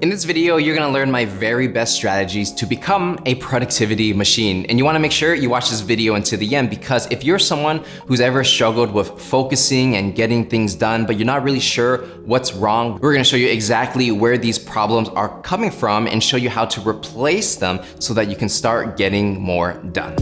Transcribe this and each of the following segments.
In this video, you're gonna learn my very best strategies to become a productivity machine. And you wanna make sure you watch this video until the end, because if you're someone who's ever struggled with focusing and getting things done, but you're not really sure what's wrong, we're gonna show you exactly where these problems are coming from and show you how to replace them so that you can start getting more done.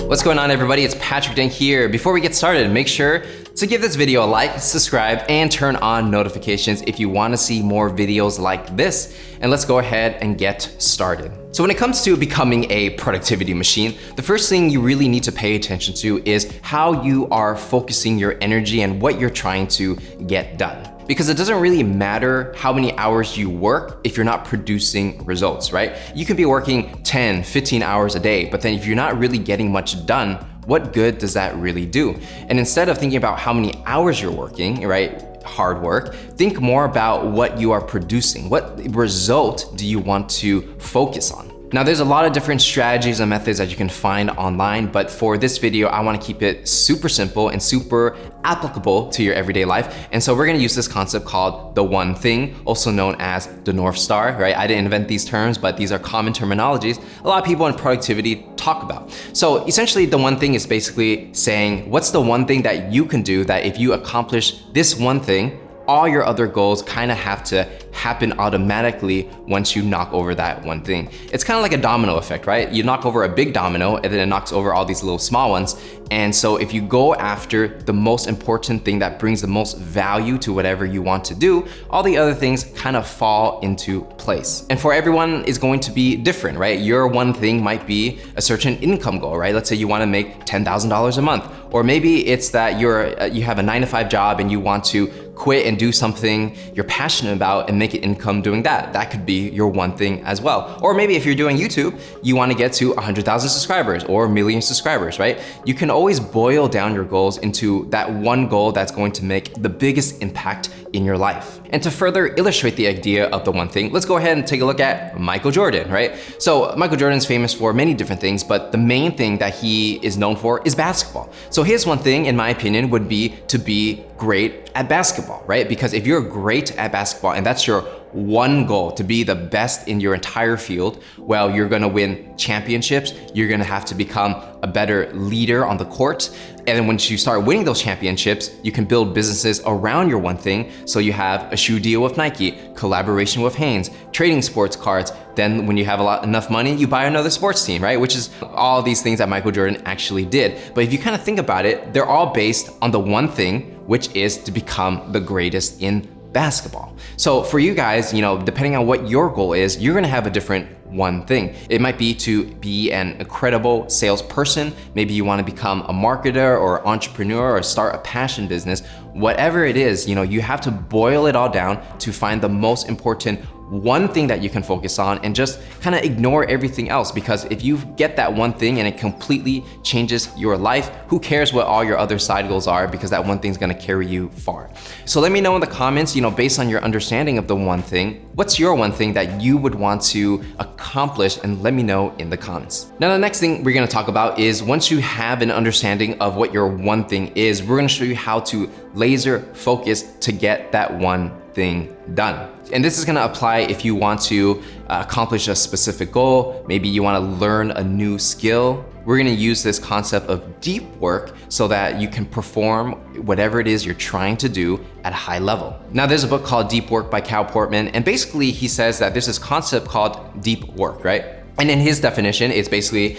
What's going on, everybody? It's Patrick Deng here. Before we get started, make sure to give this video a like, subscribe, and turn on notifications if you want to see more videos like this. And let's go ahead and get started. So when it comes to becoming a productivity machine, the first thing you really need to pay attention to is how you are focusing your energy and what you're trying to get done. Because it doesn't really matter how many hours you work if you're not producing results, right? You can be working 10, 15 hours a day, but then if you're not really getting much done, what good does that really do? And instead of thinking about how many hours you're working, right? Hard work, think more about what you are producing. What result do you want to focus on? Now, there's a lot of different strategies and methods that you can find online, but for this video, I wanna keep it super simple and super applicable to your everyday life. And so we're gonna use this concept called the one thing, also known as the North Star, right? I didn't invent these terms, but these are common terminologies a lot of people in productivity talk about. So essentially, the one thing is basically saying, what's the one thing that you can do that if you accomplish this one thing, all your other goals kind of have to happen automatically once you knock over that one thing. It's kind of like a domino effect, right? You knock over a big domino and then it knocks over all these little small ones. And so if you go after the most important thing that brings the most value to whatever you want to do, all the other things kind of fall into place. And for everyone is going to be different, right? Your one thing might be a certain income goal, right? Let's say you want to make $10,000 a month. Or maybe it's that you have a 9-to-5 job and you want to quit and do something you're passionate about and make an income doing that. That could be your one thing as well. Or maybe if you're doing YouTube, you want to get to 100,000 subscribers or 1,000,000 subscribers, right? You can always boil down your goals into that one goal that's going to make the biggest impact in your life. And to further illustrate the idea of the one thing, let's go ahead and take a look at Michael Jordan, right? So Michael Jordan's famous for many different things, but the main thing that he is known for is basketball. So his one thing, in my opinion, would be to be great at basketball, right? Because if you're great at basketball and that's your one goal, to be the best in your entire field, well, you're gonna win championships, you're gonna have to become a better leader on the court. And then once you start winning those championships, you can build businesses around your one thing. So you have a shoe deal with Nike, collaboration with Hanes, trading sports cards. Then when you have enough money, you buy another sports team, right? Which is all these things that Michael Jordan actually did. But if you kind of think about it, they're all based on the one thing, which is to become the greatest in basketball. So for you guys, depending on what your goal is, you're gonna have a different one thing. It might be to be an incredible salesperson. Maybe you wanna become a marketer or entrepreneur or start a passion business. Whatever it is, you have to boil it all down to find the most important one thing that you can focus on and just kind of ignore everything else. Because if you get that one thing and it completely changes your life, who cares what all your other side goals are, because that one thing's gonna carry you far. So let me know in the comments, based on your understanding of the one thing, what's your one thing that you would want to accomplish, and let me know in the comments. Now, the next thing we're gonna talk about is once you have an understanding of what your one thing is, we're gonna show you how to laser focus to get that one thing done. And this is gonna apply if you want to accomplish a specific goal. Maybe you wanna learn a new skill. We're gonna use this concept of deep work so that you can perform whatever it is you're trying to do at a high level. Now, there's a book called Deep Work by Cal Portman, and basically he says that there's this concept called deep work, right? And in his definition, it's basically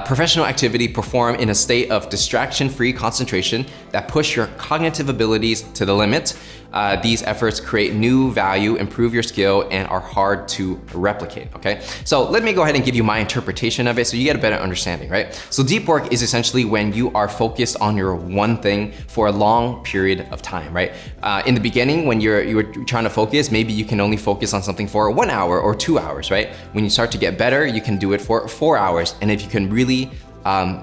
professional activity performed in a state of distraction-free concentration that push your cognitive abilities to the limit. These efforts create new value, improve your skill, and are hard to replicate, okay? So let me go ahead and give you my interpretation of it so you get a better understanding, right? So deep work is essentially when you are focused on your one thing for a long period of time, right? In the beginning, when you're trying to focus, maybe you can only focus on something for 1 hour or 2 hours, right? When you start to get better, you can do it for 4 hours. And if you can really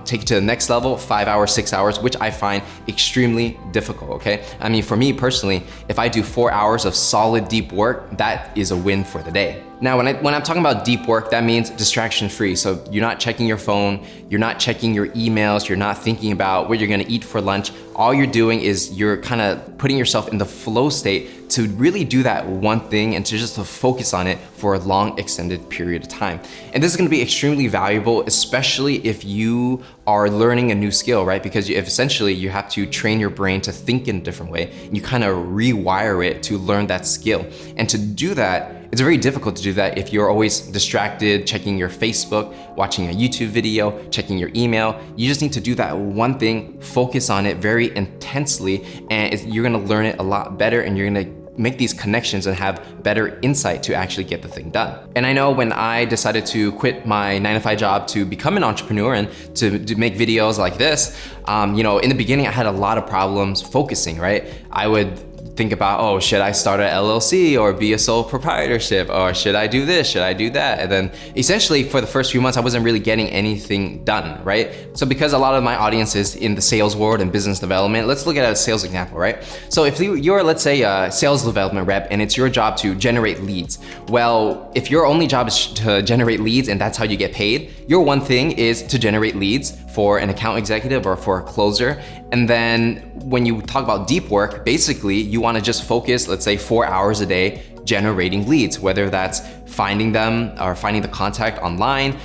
take it to the next level, 5 hours, 6 hours, which I find extremely difficult, okay? I mean, for me personally, if I do 4 hours of solid deep work, that is a win for the day. Now, when I'm talking about deep work, that means distraction-free. So you're not checking your phone, you're not checking your emails, you're not thinking about what you're gonna eat for lunch. all you're doing is you're kind of putting yourself in the flow state to really do that one thing and to just to focus on it for a long extended period of time. And this is gonna be extremely valuable, especially if you are learning a new skill, right? Because if essentially you have to train your brain to think in a different way, you kind of rewire it to learn that skill. And to do that, it's very difficult to do that if you're always distracted, checking your Facebook, watching a YouTube video, checking your email. You just need to do that one thing, focus on it very intensely, and you're gonna learn it a lot better, and you're gonna make these connections and have better insight to actually get the thing done. And I know when I decided to quit my 9-to-5 job to become an entrepreneur and to make videos like this, you know, in the beginning I had a lot of problems focusing, right? I would think about, oh, should I start an LLC or be a sole proprietorship, or should I do this, should I do that? And then essentially for the first few months, I wasn't really getting anything done, right? So because a lot of my audience is in the sales world and business development, let's look at a sales example, right? So if you're, let's say, a sales development rep and it's your job to generate leads. Well, if your only job is to generate leads and that's how you get paid, your one thing is to generate leads for an account executive or for a closer. And then when you talk about deep work, basically you wanna just focus, let's say 4 hours a day, generating leads, whether that's finding them or finding the contact online,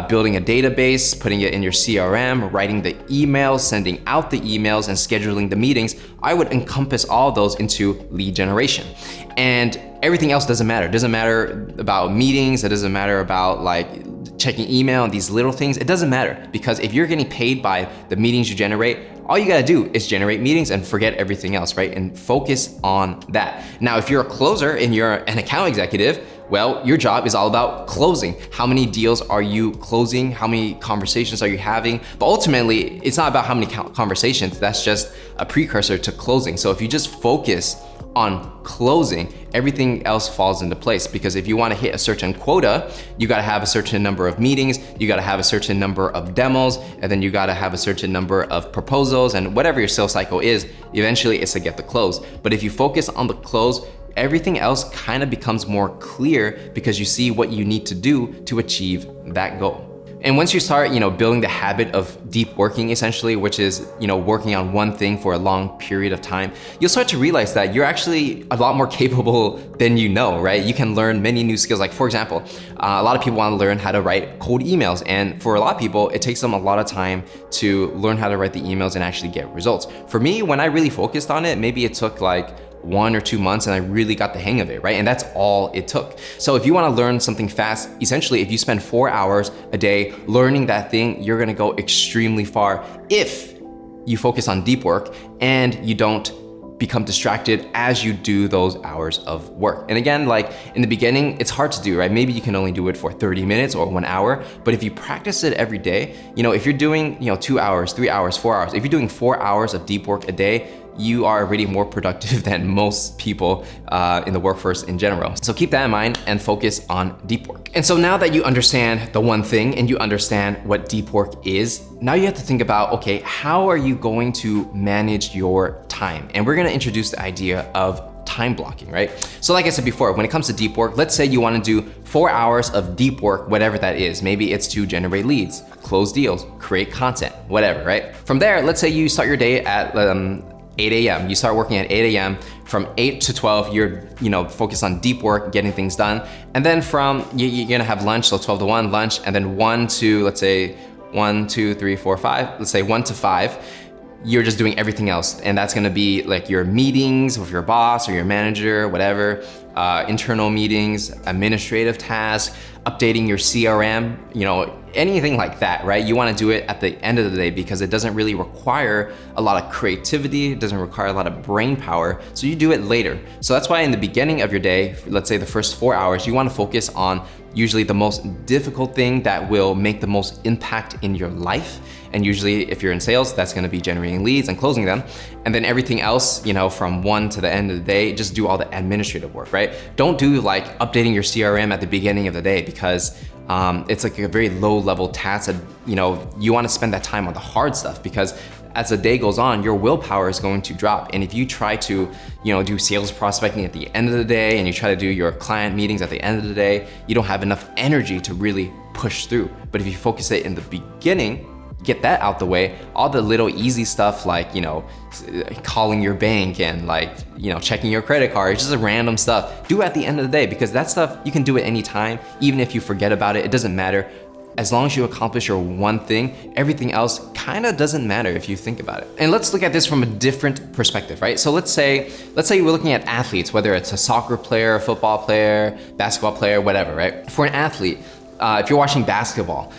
building a database, putting it in your CRM, writing the emails, sending out the emails, and scheduling the meetings. I would encompass all those into lead generation. And everything else doesn't matter. It doesn't matter about meetings, it doesn't matter about like checking email and these little things. It doesn't matter, because if you're getting paid by the meetings you generate, all you gotta do is generate meetings and forget everything else, right? And focus on that. Now, if you're a closer and you're an account executive, well, your job is all about closing. How many deals are you closing? How many conversations are you having? But ultimately, it's not about how many conversations. That's just a precursor to closing. So if you just focus on closing, everything else falls into place. Because if you want to hit a certain quota, you got to have a certain number of meetings, you got to have a certain number of demos, and then you got to have a certain number of proposals, and whatever your sales cycle is, eventually it's to get the close. But if you focus on the close, everything else kind of becomes more clear because you see what you need to do to achieve that goal. And once you start, building the habit of deep working, essentially, which is, working on one thing for a long period of time, you'll start to realize that you're actually a lot more capable than you know, right? You can learn many new skills. Like, for example, a lot of people want to learn how to write cold emails. And for a lot of people, it takes them a lot of time to learn how to write the emails and actually get results. For me, when I really focused on it, maybe it took like 1 or 2 months and I really got the hang of it, right? And that's all it took. So if you wanna learn something fast, essentially if you spend 4 hours a day learning that thing, you're gonna go extremely far if you focus on deep work and you don't become distracted as you do those hours of work. And again, like in the beginning, it's hard to do, right? Maybe you can only do it for 30 minutes or 1 hour, but if you practice it every day, if you're doing 2 hours, 3 hours, 4 hours, if you're doing 4 hours of deep work a day, you are already more productive than most people in the workforce in general. So keep that in mind and focus on deep work. And so now that you understand the one thing and you understand what deep work is, now you have to think about, okay, how are you going to manage your time? And we're gonna introduce the idea of time blocking, right? So like I said before, when it comes to deep work, let's say you wanna do 4 hours of deep work, whatever that is. Maybe it's to generate leads, close deals, create content, whatever, right? From there, let's say you start your day at 8 a.m. You start working at 8 a.m. From 8 to 12, you're focused on deep work, getting things done. And then you're gonna have lunch, so 12 to 1, lunch, and then 1 to, let's say, 1, 2, 3, 4, 5, let's say 1 to 5, you're just doing everything else. And that's gonna be like your meetings with your boss or your manager, whatever, internal meetings, administrative tasks, updating your CRM, anything like that, right? You wanna do it at the end of the day because it doesn't really require a lot of creativity, it doesn't require a lot of brain power, so you do it later. So that's why in the beginning of your day, let's say the first 4 hours, you wanna focus on usually the most difficult thing that will make the most impact in your life. And usually if you're in sales, that's gonna be generating leads and closing them. And then everything else, from 1 to the end of the day, just do all the administrative work, right? Don't do like updating your CRM at the beginning of the day because it's like a very low level task that, you wanna spend that time on the hard stuff because as the day goes on, your willpower is going to drop. And if you try to, do sales prospecting at the end of the day and you try to do your client meetings at the end of the day, you don't have enough energy to really push through. But if you focus it in the beginning, get that out the way, all the little easy stuff like, you know, calling your bank and like, you know, checking your credit card, it's just random stuff. Do it at the end of the day, because that stuff, you can do it anytime. Even if you forget about it, it doesn't matter. As long as you accomplish your one thing, everything else kind of doesn't matter if you think about it. And let's look at this from a different perspective, right? So let's say we're looking at athletes, whether it's a soccer player, a football player, basketball player, whatever, right? For an athlete, if you're watching basketball,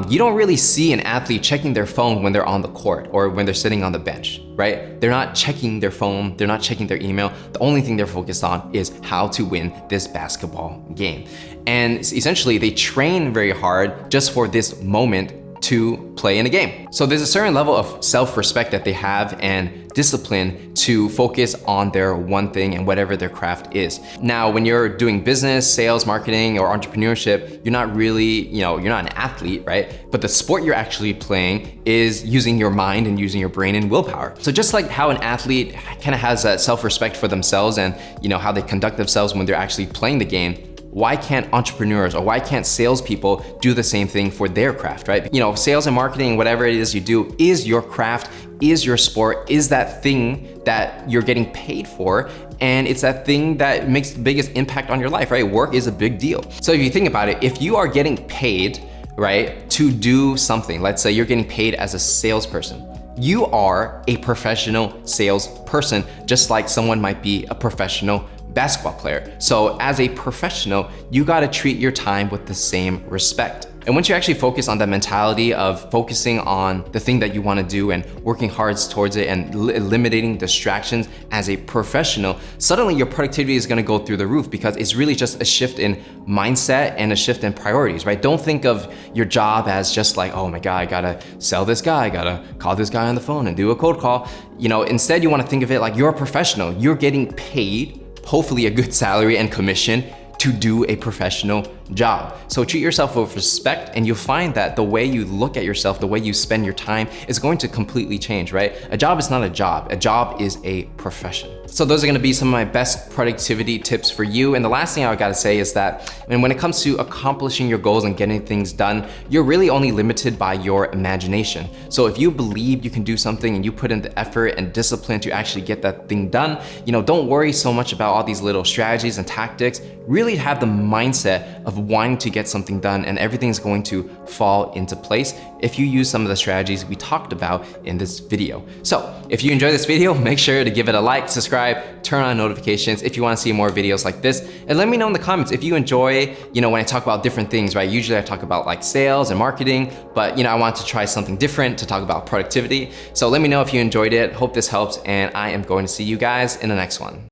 you don't really see an athlete checking their phone when they're on the court or when they're sitting on the bench, right? They're not checking their phone, they're not checking their email. The only thing they're focused on is how to win this basketball game. And essentially they train very hard just for this moment to play in a game. So there's a certain level of self-respect that they have and discipline to focus on their one thing and whatever their craft is. Now, when you're doing business, sales, marketing, or entrepreneurship, you're not really, you're not an athlete, right? But the sport you're actually playing is using your mind and using your brain and willpower. So just like how an athlete kind of has that self-respect for themselves and how they conduct themselves when they're actually playing the game, why can't entrepreneurs or why can't salespeople do the same thing for their craft, right? Sales and marketing, whatever it is you do, is your craft, is your sport, is that thing that you're getting paid for, and it's that thing that makes the biggest impact on your life, right? Work is a big deal. So if you think about it, if you are getting paid, right, to do something, let's say you're getting paid as a salesperson, you are a professional salesperson, just like someone might be a professional basketball player. So as a professional, you gotta treat your time with the same respect. And once you actually focus on that mentality of focusing on the thing that you wanna do and working hard towards it and eliminating distractions as a professional, suddenly your productivity is gonna go through the roof, because it's really just a shift in mindset and a shift in priorities, right? Don't think of your job as just like, oh my God, I gotta sell this guy, I gotta call this guy on the phone and do a cold call. Instead you wanna think of it like you're a professional. You're getting paid, hopefully a good salary and commission, to do a professional job. So treat yourself with respect, and you'll find that the way you look at yourself, the way you spend your time is going to completely change, right? A job is not a job. A job is a profession. So those are gonna be some of my best productivity tips for you. And the last thing I gotta say is that when it comes to accomplishing your goals and getting things done, you're really only limited by your imagination. So if you believe you can do something and you put in the effort and discipline to actually get that thing done, don't worry so much about all these little strategies and tactics. Really have the mindset of wanting to get something done, and everything's going to fall into place if you use some of the strategies we talked about in this video. So if you enjoyed this video, make sure to give it a like, subscribe, turn on notifications if you want to see more videos like this, and let me know in the comments if you enjoy, when I talk about different things, right? Usually I talk about like sales and marketing, but I want to try something different to talk about productivity. So let me know if you enjoyed it. Hope this helps, and I am going to see you guys in the next one.